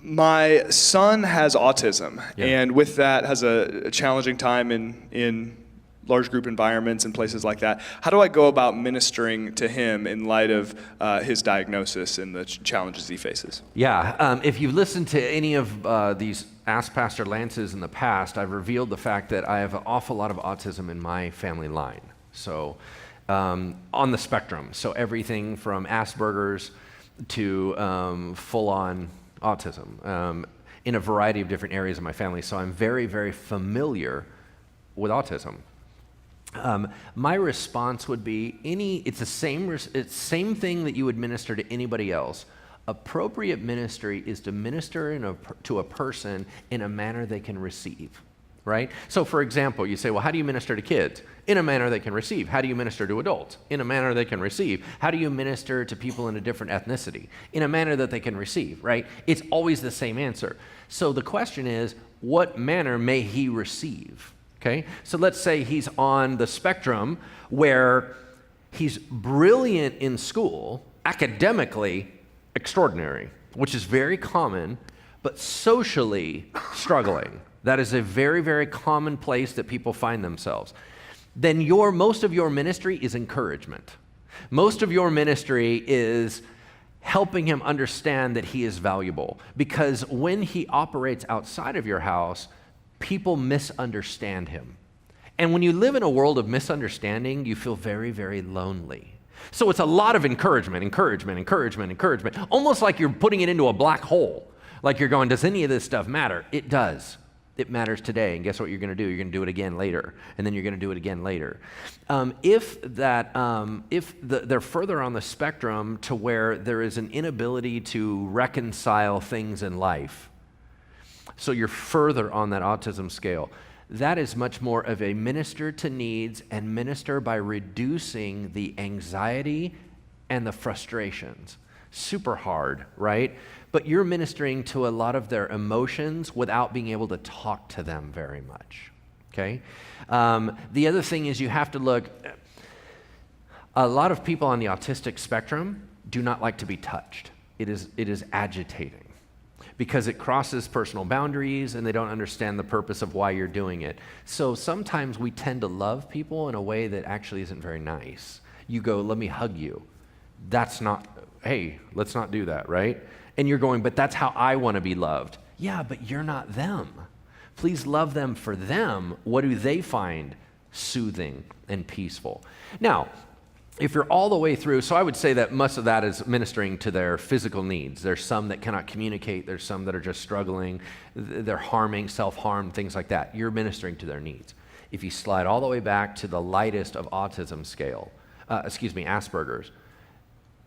My son has autism, Yeah. and with that has a challenging time in large group environments and places like that. How do I go about ministering to him in light of his diagnosis and the challenges he faces? Yeah, if you've listened to any of these Ask Pastor Lances in the past, I've revealed the fact that I have an awful lot of autism in my family line. So on the spectrum, so everything from Asperger's to full-on autism in a variety of different areas of my family. So I'm very, very familiar with autism. My response would be it's the same thing that you would minister to anybody else. Appropriate ministry is to minister to a person in a manner they can receive, right? So for example, you say, well, how do you minister to kids? In a manner they can receive. How do you minister to adults? In a manner they can receive. How do you minister to people in a different ethnicity? In a manner that they can receive, right? It's always the same answer. So the question is, what manner may he receive? Okay, so let's say he's on the spectrum where he's brilliant in school, academically extraordinary, which is very common, but socially struggling. That is a very, very common place that people find themselves. Then most of your ministry is encouragement. Most of your ministry is helping him understand that he is valuable, because when he operates outside of your house, people misunderstand him. And when you live in a world of misunderstanding, you feel very, very lonely. So it's a lot of encouragement, almost like you're putting it into a black hole. Like you're going, does any of this stuff matter? It does. It matters today. And guess what you're going to do? You're going to do it again later. And then you're going to do it again later. If they're further on the spectrum to where there is an inability to reconcile things in life, so you're further on that autism scale, that is much more of a minister to needs and minister by reducing the anxiety and the frustrations. Super hard, right? But you're ministering to a lot of their emotions without being able to talk to them very much, okay? The other thing is you have to look, a lot of people on the autistic spectrum do not like to be touched. It is agitating, because it crosses personal boundaries and they don't understand the purpose of why you're doing it. So sometimes we tend to love people in a way that actually isn't very nice. You go, let me hug you. That's not, hey, let's not do that, right? And you're going, but that's how I want to be loved. Yeah, but you're not them. Please love them for them. What do they find soothing and peaceful? Now, if you're all the way through, so I would say that most of that is ministering to their physical needs. There's some that cannot communicate. There's some that are just struggling. They're harming, self-harm, things like that. You're ministering to their needs. If you slide all the way back to the lightest of autism scale, Asperger's,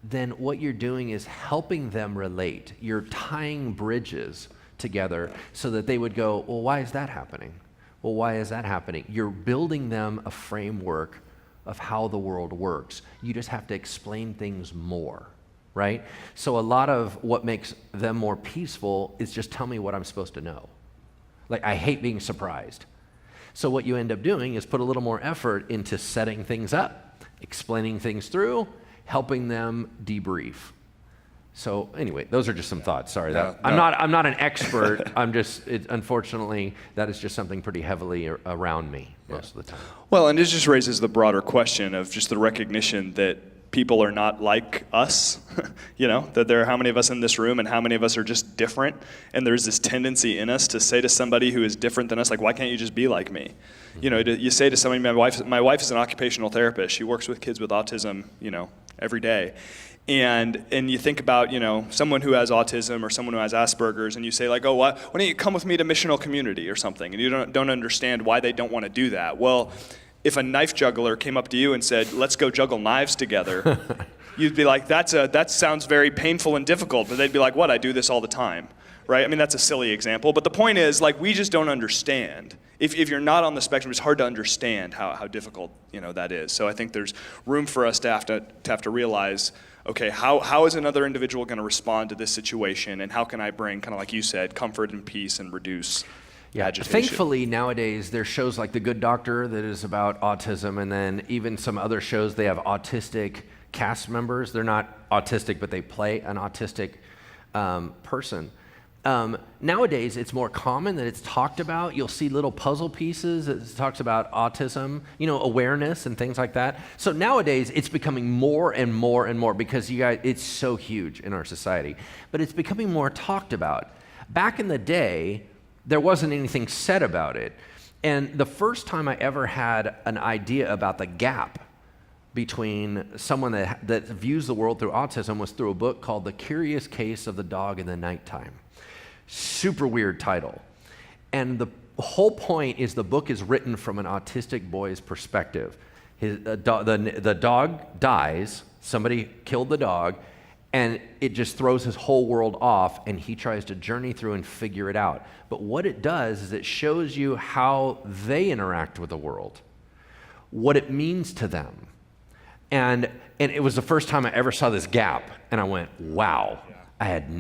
then what you're doing is helping them relate. You're tying bridges together so that they would go, well, why is that happening? Well, why is that happening? You're building them a framework of how the world works. You just have to explain things more, right? So a lot of what makes them more peaceful is just tell me what I'm supposed to know. Like, I hate being surprised. So what you end up doing is put a little more effort into setting things up, explaining things through, helping them debrief. So anyway, those are just some thoughts. Sorry, I'm not an expert. Unfortunately, that is just something pretty heavily around me most of the time. Well, and it just raises the broader question of just the recognition that people are not like us, that there are how many of us in this room and how many of us are just different. And there's this tendency in us to say to somebody who is different than us, like, why can't you just be like me? Mm-hmm. You say to somebody, my wife is an occupational therapist. She works with kids with autism, every day. And you think about, someone who has autism or someone who has Asperger's, and you say like, oh, why don't you come with me to missional community or something? And you don't understand why they don't want to do that. Well, if a knife juggler came up to you and said, let's go juggle knives together, you'd be like, that sounds very painful and difficult. But they'd be like, what? I do this all the time, right? I mean, that's a silly example. But the point is, like, we just don't understand. If you're not on the spectrum, it's hard to understand how difficult, that is. So I think there's room for us to have to realize, okay, how is another individual going to respond to this situation, and how can I bring, kind of like you said, comfort and peace and reduce agitation? Thankfully, nowadays, there's shows like The Good Doctor that is about autism, and then even some other shows, they have autistic cast members. They're not autistic, but they play an autistic person. Nowadays, it's more common that it's talked about. You'll see little puzzle pieces that talks about autism, awareness and things like that. So nowadays, it's becoming more and more and more because it's so huge in our society. But it's becoming more talked about. Back in the day, there wasn't anything said about it. And the first time I ever had an idea about the gap between someone that views the world through autism was through a book called The Curious Case of the Dog in the Nighttime. Super weird title. And the whole point is the book is written from an autistic boy's perspective. The dog dies, somebody killed the dog, and it just throws his whole world off, and he tries to journey through and figure it out. But what it does is it shows you how they interact with the world, what it means to them. And it was the first time I ever saw this gap, and I went, wow, I had